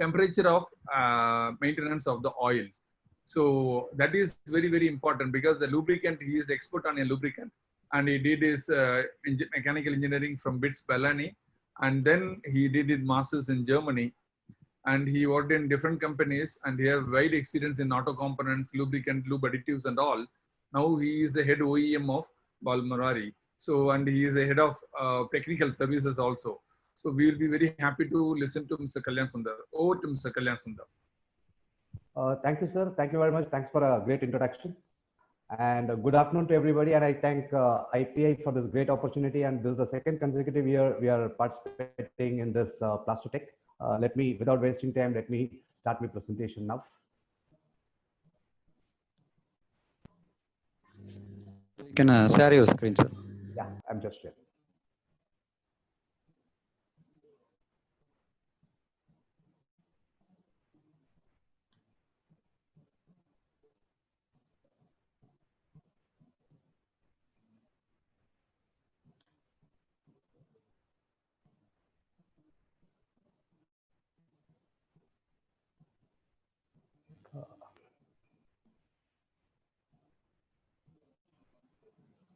temperature of maintenance of the oils. So that is very, very important because the lubricant, he is expert on a lubricant, and he did his mechanical engineering from BITS Balani, and then he did his masters in Germany, and he worked in different companies, and he has wide experience in auto components, lubricant, lube additives and all. Now he is the head OEM of Balmorari. So, and he is the head of technical services also. So we will be very happy to listen to Mr. Kalyan Sundar. Over to Mr. Kalyan Sundar. Thank you, sir. Thank you very much. Thanks for a great introduction. And good afternoon to everybody. And I thank IPI for this great opportunity. And this is the second consecutive year we are participating in this Plastotech. Let me, without wasting time, let me start my presentation now. You can share your screen, sir. Yeah, I'm just sharing.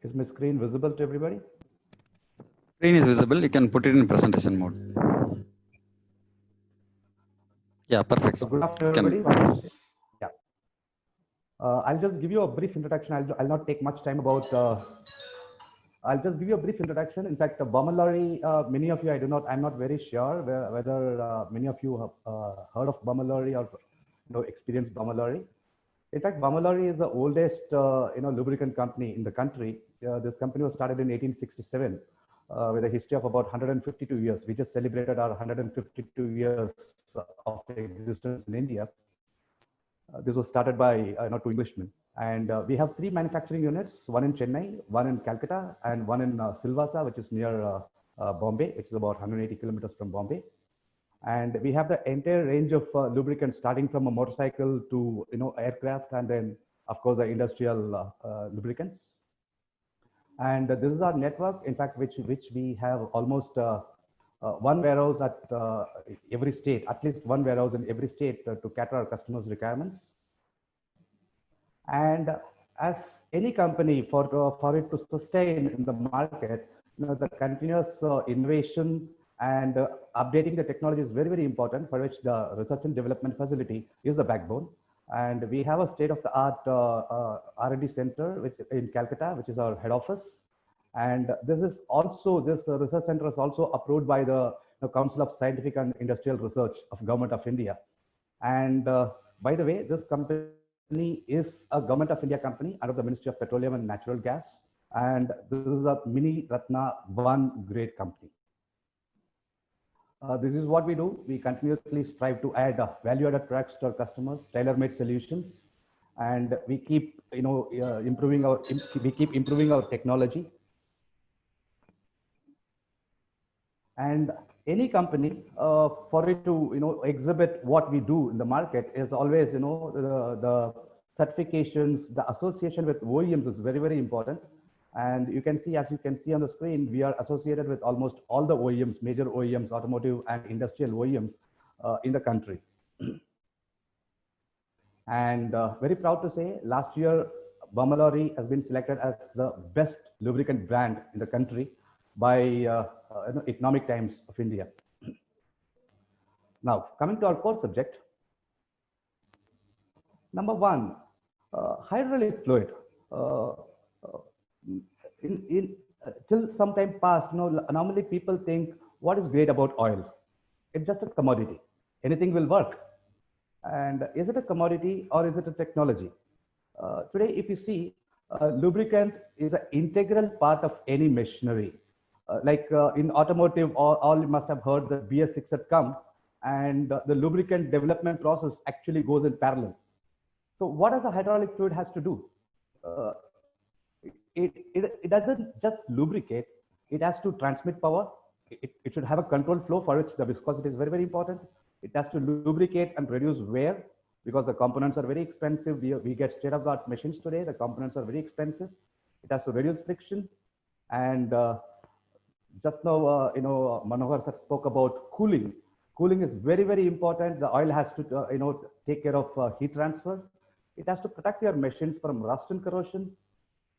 Is my screen visible to everybody? Screen is visible. You can put it in presentation mode. Yeah, perfect. So good afternoon, everybody. Yeah. I'll just give you a brief introduction. I'll not take much time about. I'll just give you a brief introduction. In fact, Bamalori, many of you, I'm not very sure whether many of you have heard of Bamalori or experienced Bamalori. In fact, Bamalori is the oldest lubricant company in the country. This company was started in 1867 with a history of about 152 years. We just celebrated our 152 years of existence in India. This was started by two Englishmen. And we have 3 manufacturing units, one in Chennai, one in Calcutta, and one in Silvassa, which is near Bombay, which is about 180 kilometers from Bombay. And we have the entire range of lubricants, starting from a motorcycle to aircraft, and then of course the industrial lubricants. And this is our network, in fact, which we have almost one warehouse at every state, at least one warehouse in every state to cater our customers' requirements. And as any company, for it to sustain in the market, the continuous innovation and updating the technology is very, very important, for which the research and development facility is the backbone. And we have a state-of-the-art R&D center in Calcutta, which is our head office. And this research center is also approved by the Council of Scientific and Industrial Research of Government of India. And by the way, this company is a Government of India company under the Ministry of Petroleum and Natural Gas. And this is a Mini Ratna 1 grade company. This is what we do. We continuously strive to add value-added products to our customers, tailor-made solutions, and we keep improving our technology. And any company, for it to exhibit what we do in the market, is always the certifications, the association with OEMs is very, very important. And you can see, as you can see on the screen, we are associated with almost all the OEMs, major OEMs, automotive and industrial OEMs in the country. And very proud to say, last year, Bamalori has been selected as the best lubricant brand in the country by Economic Times of India. Now, coming to our core subject. Number 1, hydraulic fluid. Till some time past, normally people think, what is great about oil? It's just a commodity. Anything will work. And is it a commodity or is it a technology? Today, if you see, lubricant is an integral part of any machinery. Like in automotive, all you must have heard that BS6 had come, and the lubricant development process actually goes in parallel. So what does a hydraulic fluid has to do? It doesn't just lubricate, it has to transmit power. It should have a control flow, for which the viscosity is very, very important. It has to lubricate and reduce wear, because the components are very expensive. We get state-of-the-art machines today. The components are very expensive. It has to reduce friction. And just now, Manohar sir spoke about cooling. Cooling is very, very important. The oil has to, take care of heat transfer. It has to protect your machines from rust and corrosion.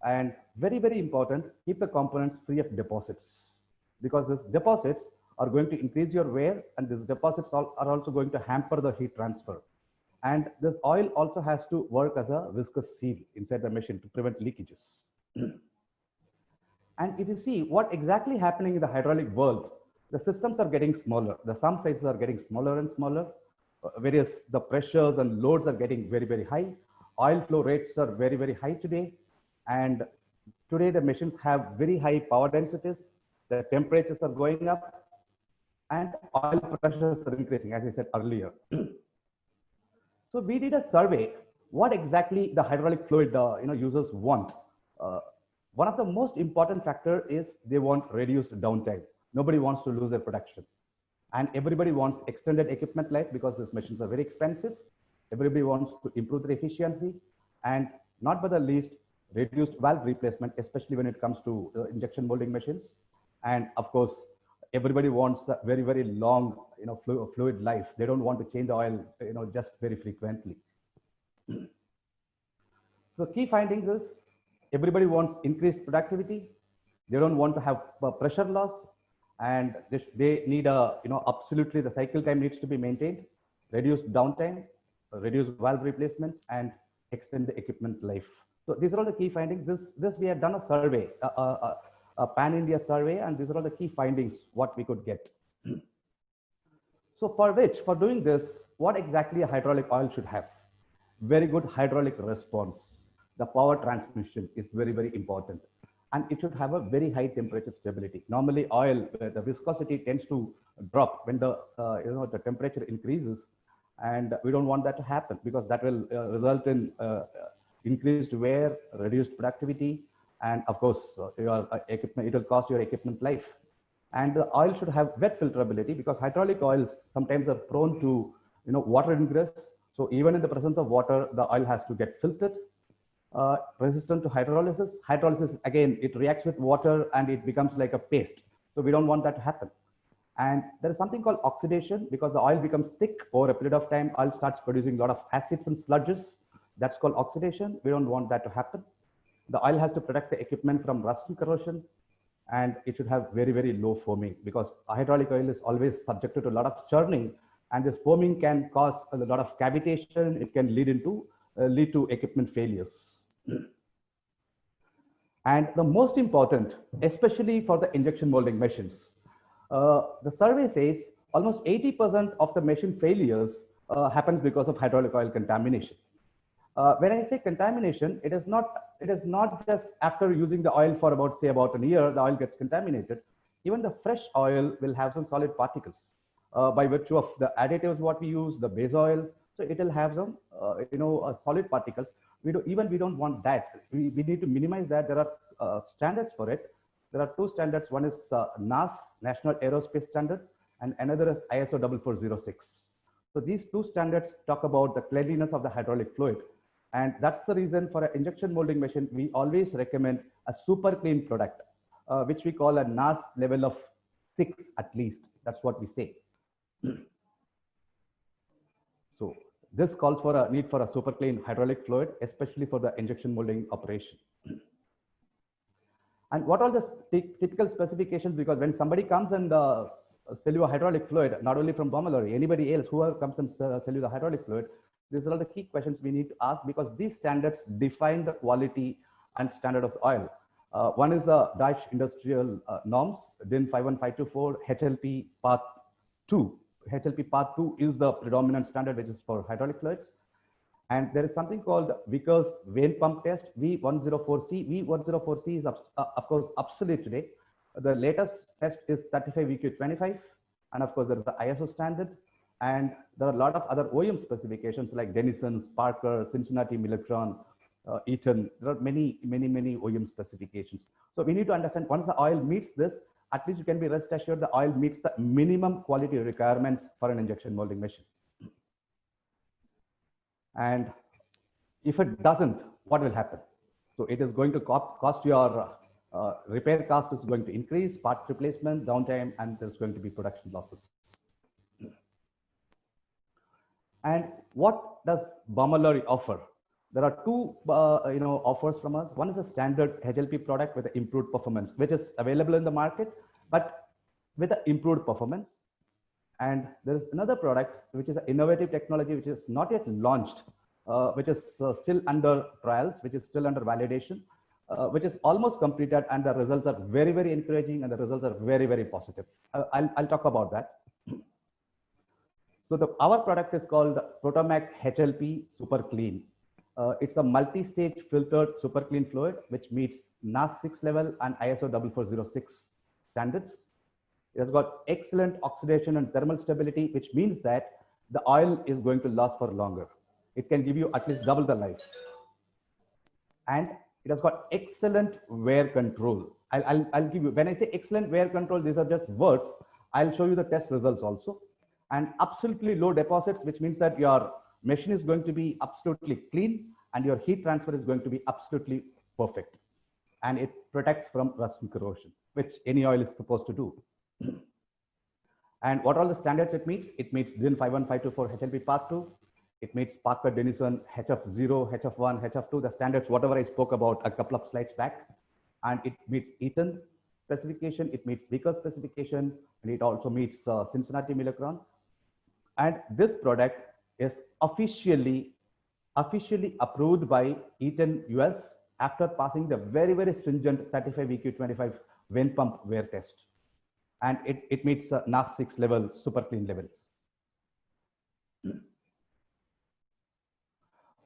And very, very important, keep the components free of deposits, because these deposits are going to increase your wear, and these deposits are also going to hamper the heat transfer. And this oil also has to work as a viscous seal inside the machine to prevent leakages. And if you see what exactly happening in the hydraulic world, the systems are getting smaller. The sum sizes are getting smaller and smaller. The pressures and loads are getting very, very high. Oil flow rates are very, very high today. And today the machines have very high power densities. The temperatures are going up, and oil pressures are increasing, as I said earlier. So we did a survey. What exactly the hydraulic fluid users want? One of the most important factor is they want reduced downtime. Nobody wants to lose their production, and everybody wants extended equipment life because these machines are very expensive. Everybody wants to improve their efficiency, and not by the least, reduced valve replacement, especially when it comes to injection molding machines. And of course, everybody wants a very, very long, fluid life. They don't want to change the oil, just very frequently. So key findings is everybody wants increased productivity. They don't want to have pressure loss, and they need absolutely the cycle time needs to be maintained, reduced downtime, reduced valve replacement, and extend the equipment life. So these are all the key findings. This we have done a survey, a pan-India survey, and these are all the key findings what we could get. So for doing this, what exactly a hydraulic oil should have? Very good hydraulic response. The power transmission is very, very important, and it should have a very high temperature stability. Normally, oil, the viscosity tends to drop when the temperature increases, and we don't want that to happen, because that will result in increased wear, reduced productivity, and of course, your equipment, it will cost your equipment life. And the oil should have wet filterability, because hydraulic oils sometimes are prone to water ingress. So even in the presence of water, the oil has to get filtered. Resistant to hydrolysis. Hydrolysis, again, it reacts with water and it becomes like a paste. So we don't want that to happen. And there is something called oxidation, because the oil becomes thick over a period of time. Oil starts producing a lot of acids and sludges. That's called oxidation. We don't want that to happen. The oil has to protect the equipment from rust and corrosion, and it should have very, very low foaming, because hydraulic oil is always subjected to a lot of churning, and this foaming can cause a lot of cavitation. It can lead to equipment failures. And the most important, especially for the injection molding machines, the survey says almost 80% of the machine failures happens because of hydraulic oil contamination. When I say contamination, it is not just after using the oil for about a year, the oil gets contaminated. Even the fresh oil will have some solid particles by virtue of the additives what we use, the base oils. So it will have some solid particles. We don't want that. We need to minimize that. There are standards for it. There are two standards. One is NAS, National Aerospace Standard, and another is ISO 4406. So these two standards talk about the cleanliness of the hydraulic fluid. And that's the reason for an injection molding machine, we always recommend a super clean product, which we call a NAS level of 6 at least. That's what we say. So this calls for a need for a super clean hydraulic fluid, especially for the injection molding operation. And what are the typical specifications? Because when somebody comes and sell you a hydraulic fluid, not only from Baumol or anybody else, whoever comes and sell you the hydraulic fluid, these are all the key questions we need to ask, because these standards define the quality and standard of oil. One is the Dutch industrial norms, DIN 51524, HLP Part 2. HLP Part 2 is the predominant standard, which is for hydraulic fluids. And there is something called Vickers vane pump test, V104C. V104C is, of course, obsolete today. The latest test is 35VQ25. And of course, there is the ISO standard. And there are a lot of other OEM specifications like Denison, Parker, Cincinnati, Millecron, Eaton. There are many OEM specifications. So we need to understand, once the oil meets this, at least you can be rest assured the oil meets the minimum quality requirements for an injection molding machine. And if it doesn't, what will happen? So it is going to cost your repair cost is going to increase, part replacement, downtime, and there's going to be production losses. And what does Baumol offer? There are two offers from us. One is a standard HLP product with improved performance, which is available in the market, but with an improved performance. And there is another product, which is an innovative technology, which is not yet launched, which is still under trials, which is still under validation, which is almost completed, and the results are very, very encouraging, and the results are very, very positive. I'll talk about that. So our product is called Protomac HLP Super Clean. It's a multi-stage filtered super clean fluid, which meets NAS 6 level and ISO 4406 standards. It has got excellent oxidation and thermal stability, which means that the oil is going to last for longer. It can give you at least double the life. And it has got excellent wear control. I'll give you, when I say excellent wear control, these are just words. I'll show you the test results also. And absolutely low deposits, which means that your machine is going to be absolutely clean and your heat transfer is going to be absolutely perfect. And it protects from rust and corrosion, which any oil is supposed to do. And what all the standards it meets? It meets DIN 51524 HLP Part 2. It meets Parker Dennison HF0, HF1, HF2, the standards, whatever I spoke about a couple of slides back. And it meets Eaton specification, it meets Baker specification, and it also meets Cincinnati Milacron. And this product is officially approved by Eaton US after passing the very, very stringent 35 EQ25 vane pump wear test. And it meets NAS 6 level super clean levels.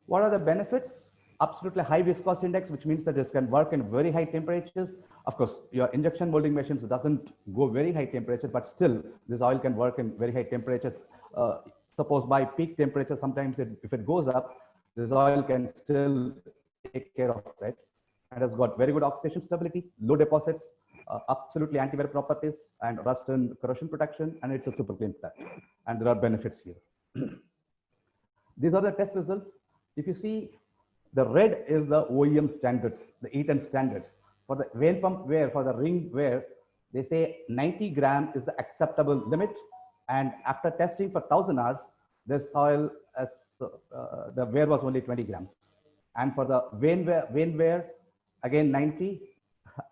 What are the benefits? Absolutely high viscosity index, which means that this can work in very high temperatures. Of course, your injection molding machines doesn't go very high temperature, but still this oil can work in very high temperatures. Suppose by peak temperature, sometimes if it goes up, this oil can still take care of it. And has got very good oxidation stability, low deposits, absolutely anti-wear properties, and rust and corrosion protection, and it's a super clean product. And there are benefits here. These are the test results. If you see, the red is the OEM standards, the Eaton standards. For the vane pump wear, for the ring wear, they say 90 gram is the acceptable limit. And after testing for 1,000 hours, this oil, the wear was only 20 grams. And for the vane wear, again 90,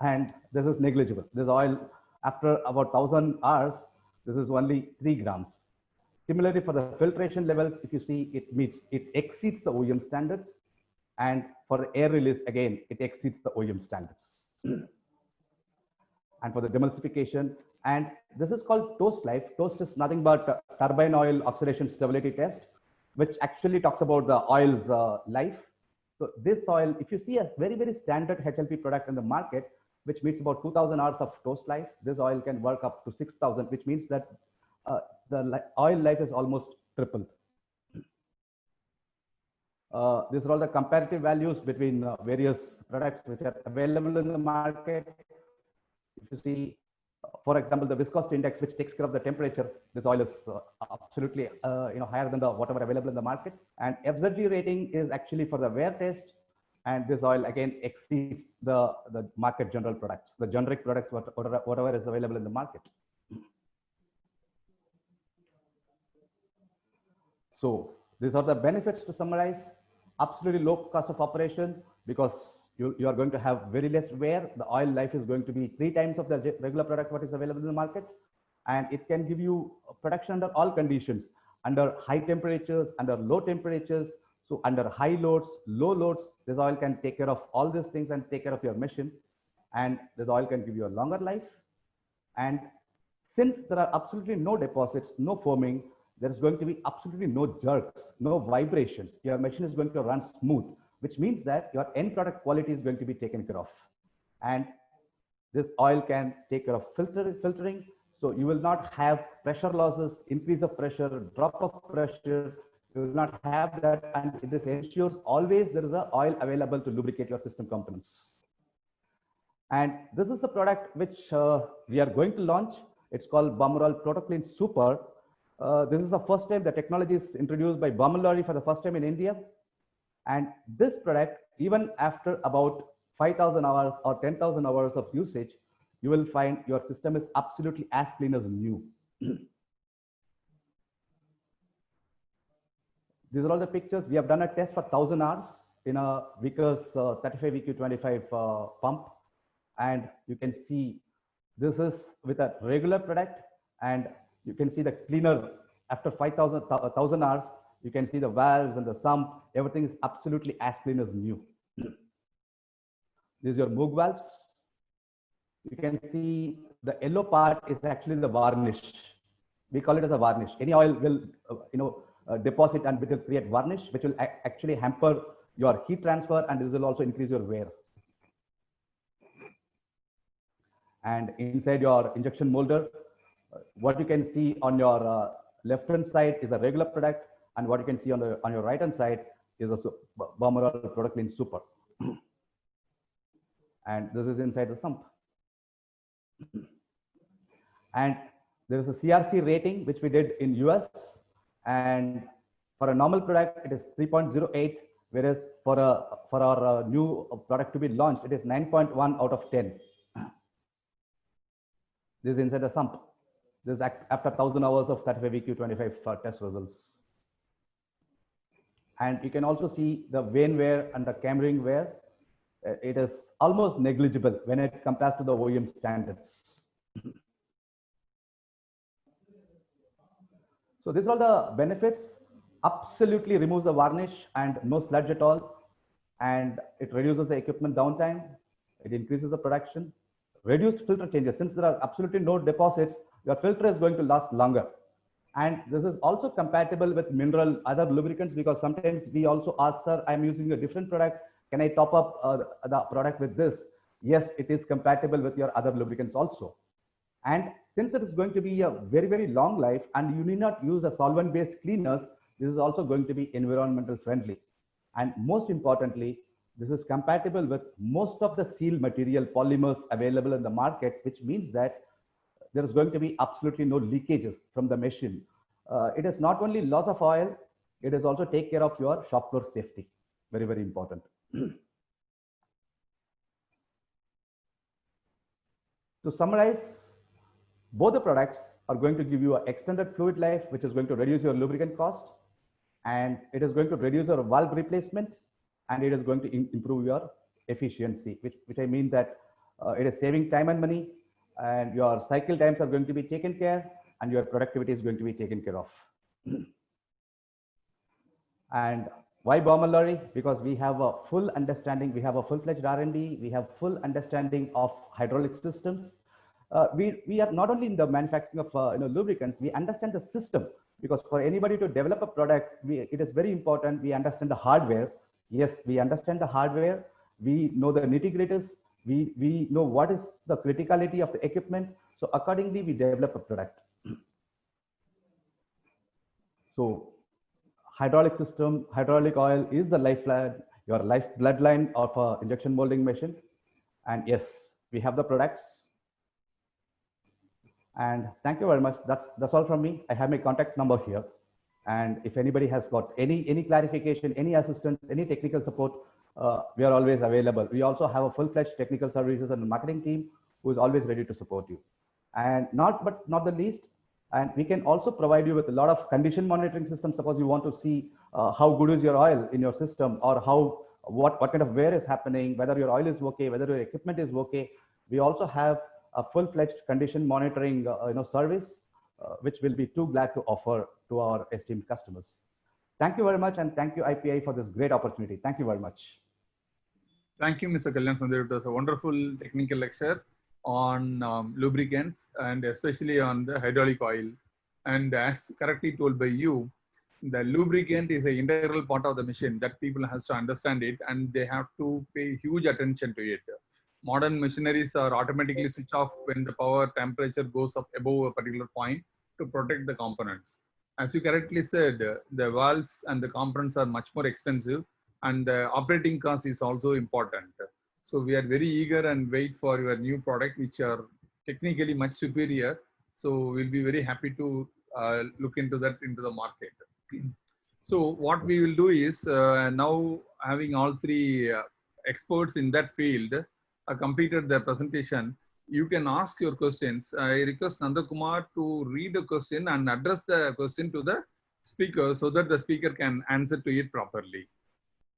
and this is negligible. This oil, after about 1,000 hours, this is only 3 grams. Similarly, for the filtration levels, if you see, it exceeds the OEM standards. And for the air release, again, it exceeds the OEM standards. And for the demulsification, and this is called toast life. Toast is nothing but turbine oil oxidation stability test, which actually talks about the oil's life. So this oil, if you see a very, very standard HLP product in the market, which meets about 2,000 hours of toast life, this oil can work up to 6,000, which means that the oil life is almost tripled. These are all the comparative values between various products which are available in the market. If you see, for example, the viscosity index, which takes care of the temperature, this oil is absolutely higher than the whatever available in the market. And FZG rating is actually for the wear test, and this oil again exceeds the market general products, the generic products, whatever is available in the market. So these are the benefits to summarize. Absolutely low cost of operation, because you are going to have very less wear. The oil life is going to be 3 times of the regular product what is available in the market. And it can give you protection under all conditions, under high temperatures, under low temperatures. So under high loads, low loads, this oil can take care of all these things and take care of your machine. And this oil can give you a longer life. And since there are absolutely no deposits, no foaming, there is going to be absolutely no jerks, no vibrations. Your machine is going to run smooth, which means that your end product quality is going to be taken care of. And this oil can take care of filtering. So you will not have pressure losses, increase of pressure, drop of pressure. You will not have that. And this ensures always there is an oil available to lubricate your system components. And this is the product which we are going to launch. It's called Balmoral ProtoClean Super. This is the first time the technology is introduced by Balmoral for the first time in India. And this product, even after about 5,000 hours or 10,000 hours of usage, you will find your system is absolutely as clean as new. These are all the pictures. We have done a test for 1,000 hours in a Vickers 35 VQ25 pump. And you can see this is with a regular product, and you can see the cleaner after 1,000 hours. You can see the valves and the sump. Everything is absolutely as clean as new. These are your Moog valves. You can see the yellow part is actually the varnish. We call it as a varnish. Any oil will, deposit and it will create varnish, which will actually hamper your heat transfer, and this will also increase your wear. And inside your injection molder, what you can see on your left-hand side is a regular product, and what you can see on your right-hand side is a Balmoral Product Clean Super. And this is inside the sump. And there is a CRC rating which we did in US, and for a normal product it is 3.08, whereas for our new product to be launched it is 9.1 out of 10. This is inside the sump. This is after 1,000 hours of 35 VQ25 test results. And you can also see the vane wear and the cam ring wear. It is almost negligible when it compares to the OEM standards. So these are all the benefits. Absolutely removes the varnish and no sludge at all. And it reduces the equipment downtime. It increases the production. Reduced filter changes. Since there are absolutely no deposits, your filter is going to last longer. And this is also compatible with mineral other lubricants, because sometimes we also ask, sir, I'm using a different product. Can I top up the product with this? Yes, it is compatible with your other lubricants also. And since it is going to be a very, very long life and you need not use a solvent-based cleaners, this is also going to be environmental friendly. And most importantly, this is compatible with most of the seal material polymers available in the market, which means that there is going to be absolutely no leakages from the machine. It is not only loss of oil, it is also take care of your shop floor safety. Very, very important. To summarize, both the products are going to give you an extended fluid life, which is going to reduce your lubricant cost, and it is going to reduce your valve replacement, and it is going to improve your efficiency, which I mean that it is saving time and money, and your cycle times are going to be taken care, and your productivity is going to be taken care of. And why Balmoral? Because we have a full understanding, we have a full-fledged R&D, we have full understanding of hydraulic systems. We are not only in the manufacturing of lubricants, we understand the system, because for anybody to develop a product, it is very important we understand the hardware. Yes, we understand the hardware, we know the nitty-gritties, we know what is the criticality of the equipment, so accordingly we develop a product. So hydraulic system, hydraulic oil is the lifeblood, your bloodline of injection molding machine. And yes, we have the products. And thank you very much. That's all from me. I have my contact number here. And if anybody has got any clarification, any assistance, any technical support, we are always available. We also have a full-fledged technical services and marketing team who is always ready to support you. And not the least, and we can also provide you with a lot of condition monitoring systems. Suppose you want to see how good is your oil in your system, or what kind of wear is happening, whether your oil is okay, whether your equipment is okay. We also have a full-fledged condition monitoring service, which we'll be too glad to offer to our esteemed customers. Thank you very much, and thank you IPI for this great opportunity. Thank you very much. Thank you, Mr. Kalyan Sundar. It was a wonderful technical lecture on lubricants, and especially on the hydraulic oil. And as correctly told by you, the lubricant is an integral part of the machine that people has to understand it, and they have to pay huge attention to it. Modern machineries are automatically switch off when the power temperature goes up above a particular point to protect the components. As you correctly said, the valves and the components are much more expensive, and the operating cost is also important. So we are very eager and wait for your new product, which are technically much superior. So we'll be very happy to look into that into the market. So what we will do is now having all three experts in that field completed their presentation, you can ask your questions. I request Nandakumar to read the question and address the question to the speaker so that the speaker can answer to it properly.